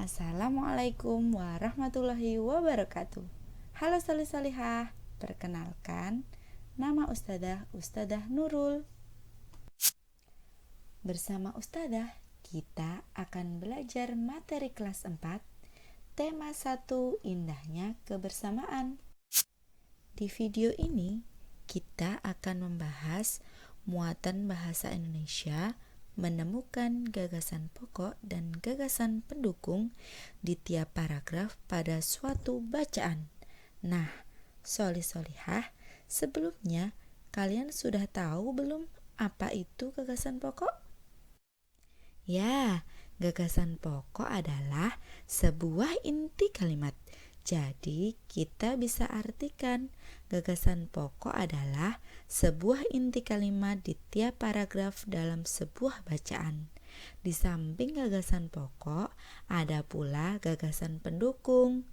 Assalamualaikum warahmatullahi wabarakatuh. Halo solih-solihah, perkenalkan nama Ustadzah Nurul. Bersama Ustadzah, kita akan belajar materi kelas 4, tema 1, indahnya kebersamaan. Di video ini, kita akan membahas muatan bahasa Indonesia, menemukan gagasan pokok dan gagasan pendukung di tiap paragraf pada suatu bacaan. Nah, solih-solihah, sebelumnya kalian sudah tahu belum apa itu gagasan pokok? Ya, gagasan pokok adalah sebuah inti kalimat. Jadi, kita bisa artikan gagasan pokok adalah sebuah inti kalimat di tiap paragraf dalam sebuah bacaan. Di samping gagasan pokok, ada pula gagasan pendukung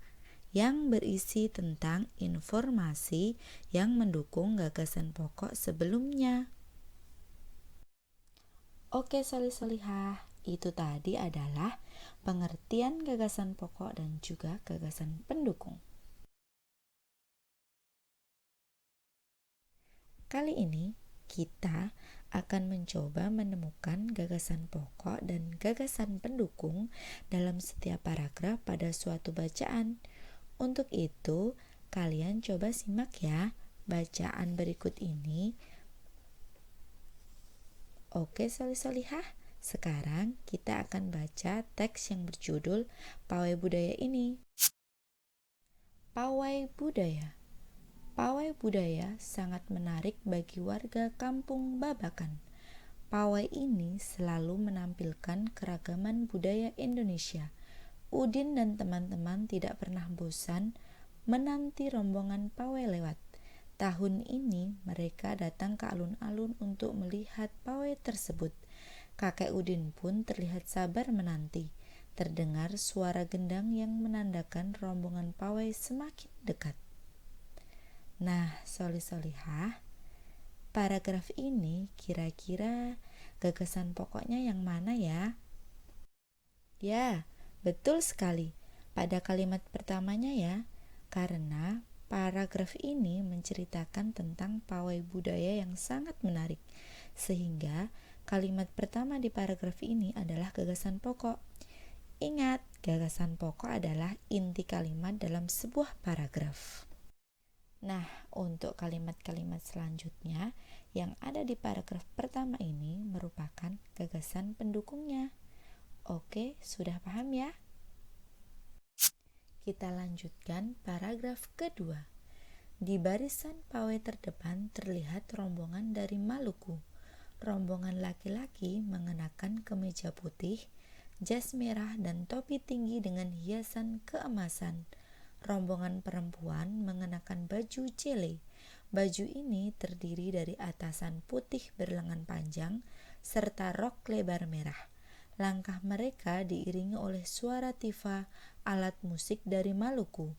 yang berisi tentang informasi yang mendukung gagasan pokok sebelumnya. Oke solih-solihah, itu tadi adalah pengertian gagasan pokok dan juga gagasan pendukung. Kali ini kita akan mencoba menemukan gagasan pokok dan gagasan pendukung dalam setiap paragraf pada suatu bacaan. Untuk itu, kalian coba simak ya bacaan berikut ini. Oke solih-solihah, sekarang kita akan baca teks yang berjudul Pawai Budaya ini. Pawai Budaya. Pawai budaya sangat menarik bagi warga kampung Babakan. Pawai ini selalu menampilkan keragaman budaya Indonesia. Udin dan teman-teman tidak pernah bosan menanti rombongan pawai lewat. Tahun ini mereka datang ke alun-alun untuk melihat pawai tersebut. Kakek Udin pun terlihat sabar menanti. Terdengar suara gendang yang menandakan rombongan pawai semakin dekat. Nah, solih-solihah, paragraf ini kira-kira gagasan pokoknya yang mana ya? Ya, betul sekali. Pada kalimat pertamanya ya, karena paragraf ini menceritakan tentang pawai budaya yang sangat menarik, sehingga kalimat pertama di paragraf ini adalah gagasan pokok. Ingat, gagasan pokok adalah inti kalimat dalam sebuah paragraf. Nah, untuk kalimat-kalimat selanjutnya yang ada di paragraf pertama ini merupakan gagasan pendukungnya. Oke, sudah paham ya? Kita lanjutkan paragraf kedua. Di barisan pawai terdepan terlihat rombongan dari Maluku. Rombongan laki-laki mengenakan kemeja putih, jas merah dan topi tinggi dengan hiasan keemasan. Rombongan perempuan mengenakan baju jele. Baju ini terdiri dari atasan putih berlengan panjang serta rok lebar merah. Langkah mereka diiringi oleh suara tifa, alat musik dari Maluku.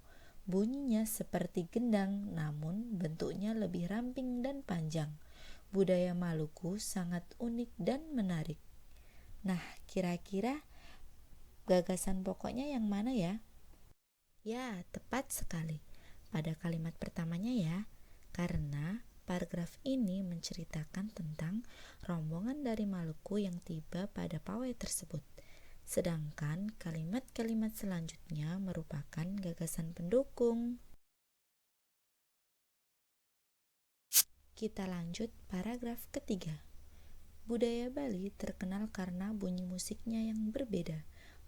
Bunyinya seperti gendang, namun bentuknya lebih ramping dan panjang. Budaya Maluku sangat unik dan menarik. Nah, kira-kira gagasan pokoknya yang mana ya? Ya, tepat sekali. Pada kalimat pertamanya ya, karena paragraf ini menceritakan tentang rombongan dari Maluku yang tiba pada pawai tersebut. Sedangkan kalimat-kalimat selanjutnya merupakan gagasan pendukung. Kita lanjut paragraf ketiga. Budaya Bali terkenal karena bunyi musiknya yang berbeda.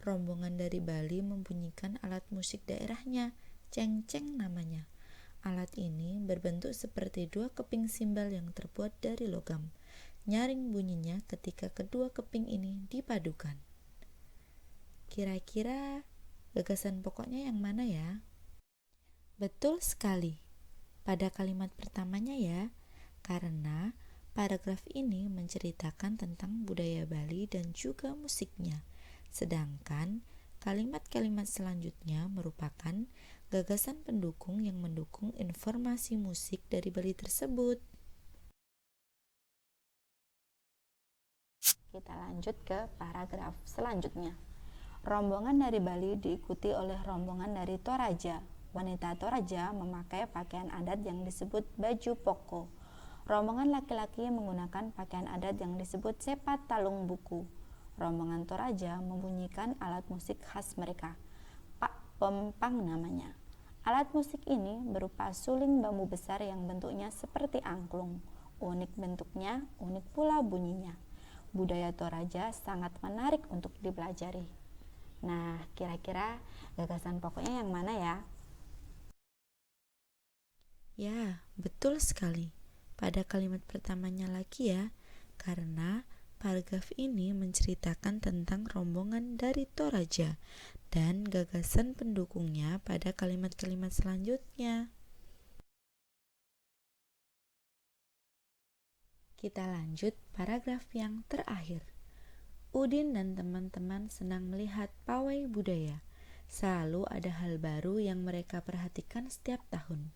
Rombongan dari Bali membunyikan alat musik daerahnya, cengceng namanya. Alat ini berbentuk seperti dua keping simbal yang terbuat dari logam. Nyaring bunyinya ketika kedua keping ini dipadukan. Kira-kira gagasan pokoknya yang mana ya? Betul sekali. Pada kalimat pertamanya ya, karena paragraf ini menceritakan tentang budaya Bali dan juga musiknya. Sedangkan kalimat-kalimat selanjutnya merupakan gagasan pendukung yang mendukung informasi musik dari Bali tersebut. Kita lanjut ke paragraf selanjutnya. Rombongan dari Bali diikuti oleh rombongan dari Toraja. Wanita Toraja memakai pakaian adat yang disebut baju poko. Rombongan laki-laki menggunakan pakaian adat yang disebut sepat talung buku. Rombongan Toraja membunyikan alat musik khas mereka, pak pempang namanya. Alat musik ini berupa suling bambu besar yang bentuknya seperti angklung. Unik bentuknya, unik pula bunyinya. Budaya Toraja sangat menarik untuk dipelajari. Nah, kira-kira gagasan pokoknya yang mana ya? Ya, betul sekali. Pada kalimat pertamanya lagi ya, karena paragraf ini menceritakan tentang rombongan dari Toraja dan gagasan pendukungnya pada kalimat-kalimat selanjutnya. Kita lanjut paragraf yang terakhir. Udin dan teman-teman senang melihat pawai budaya. Selalu ada hal baru yang mereka perhatikan setiap tahun.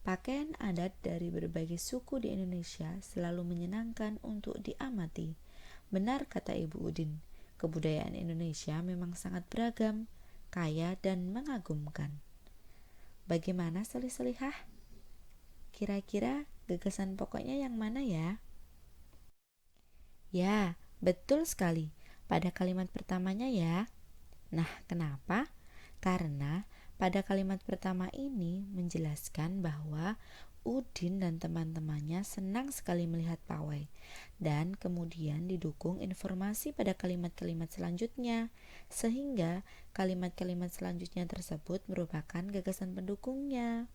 Pakaian adat dari berbagai suku di Indonesia selalu menyenangkan untuk diamati. Benar kata Ibu Udin, kebudayaan Indonesia memang sangat beragam, kaya dan mengagumkan. Bagaimana Solih-Solihah? Kira-kira gagasan pokoknya yang mana ya? Ya, betul sekali. Pada kalimat pertamanya ya. Nah, kenapa? Karena pada kalimat pertama ini menjelaskan bahwa Udin dan teman-temannya senang sekali melihat pawai, dan kemudian didukung informasi pada kalimat-kalimat selanjutnya, sehingga kalimat-kalimat selanjutnya tersebut merupakan gagasan pendukungnya.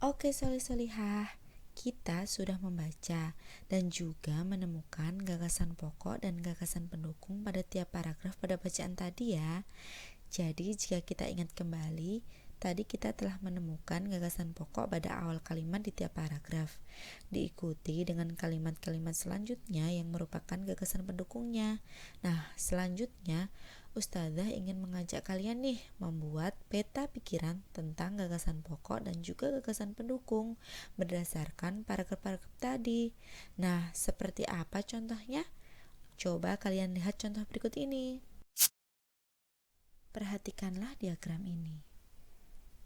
Oke Solih-Solihah, kita sudah membaca dan juga menemukan gagasan pokok dan gagasan pendukung pada tiap paragraf pada bacaan tadi ya. Jadi jika kita ingat kembali, tadi kita telah menemukan gagasan pokok pada awal kalimat di tiap paragraf, diikuti dengan kalimat-kalimat selanjutnya yang merupakan gagasan pendukungnya. Nah, selanjutnya Ustazah ingin mengajak kalian nih membuat peta pikiran tentang gagasan pokok dan juga gagasan pendukung berdasarkan paragraf-paragraf tadi. Nah, seperti apa contohnya? Coba kalian lihat contoh berikut ini. Perhatikanlah diagram ini.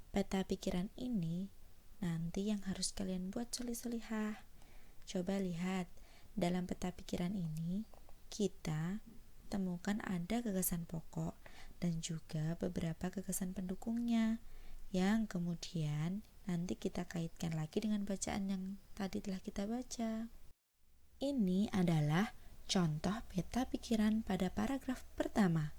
Peta pikiran ini nanti yang harus kalian buat Solih-Solihah. Coba lihat, dalam peta pikiran ini kita temukan ada gagasan pokok dan juga beberapa gagasan pendukungnya yang kemudian nanti kita kaitkan lagi dengan bacaan yang tadi telah kita baca. Ini adalah contoh peta pikiran pada paragraf pertama.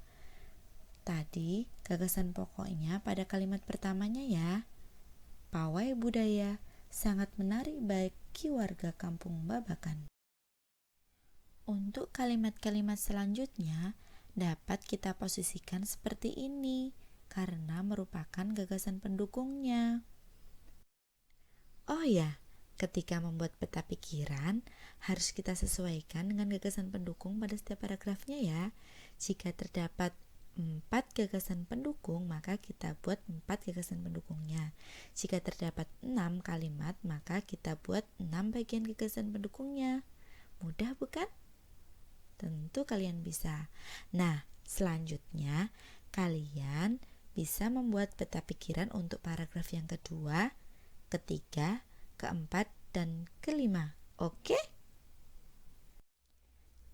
Tadi gagasan pokoknya pada kalimat pertamanya ya. Pawai budaya sangat menarik bagi warga kampung Babakan. Untuk kalimat-kalimat selanjutnya dapat kita posisikan seperti ini karena merupakan gagasan pendukungnya. Oh ya, ketika membuat peta pikiran harus kita sesuaikan dengan gagasan pendukung pada setiap paragrafnya ya. Jika terdapat 4 gagasan pendukung, maka kita buat 4 gagasan pendukungnya. Jika terdapat 6 kalimat, maka kita buat 6 bagian gagasan pendukungnya. Mudah bukan? Tentu kalian bisa. Nah, selanjutnya kalian bisa membuat peta pikiran untuk paragraf yang kedua, ketiga, keempat, dan kelima. Oke?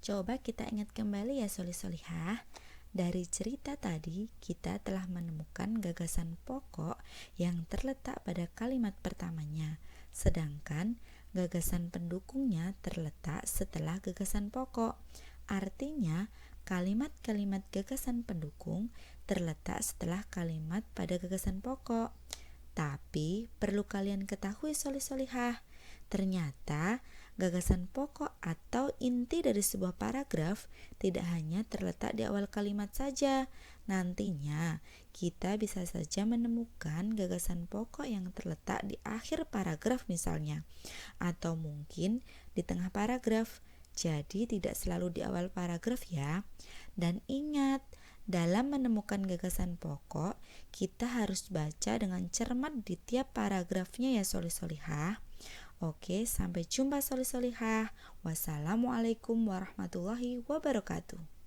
Coba kita ingat kembali ya Solih-Solihah. Dari cerita tadi, kita telah menemukan gagasan pokok yang terletak pada kalimat pertamanya, sedangkan gagasan pendukungnya terletak setelah gagasan pokok. Artinya, kalimat-kalimat gagasan pendukung terletak setelah kalimat pada gagasan pokok. Tapi, perlu kalian ketahui Solih-Solihah, ternyata gagasan pokok atau inti dari sebuah paragraf tidak hanya terletak di awal kalimat saja. Nantinya, kita bisa saja menemukan gagasan pokok yang terletak di akhir paragraf misalnya, atau mungkin di tengah paragraf. Jadi tidak selalu di awal paragraf ya. Dan ingat, dalam menemukan gagasan pokok, kita harus baca dengan cermat di tiap paragrafnya ya Solih-Solihah. Oke, sampai jumpa solih-solihah. Wassalamualaikum warahmatullahi wabarakatuh.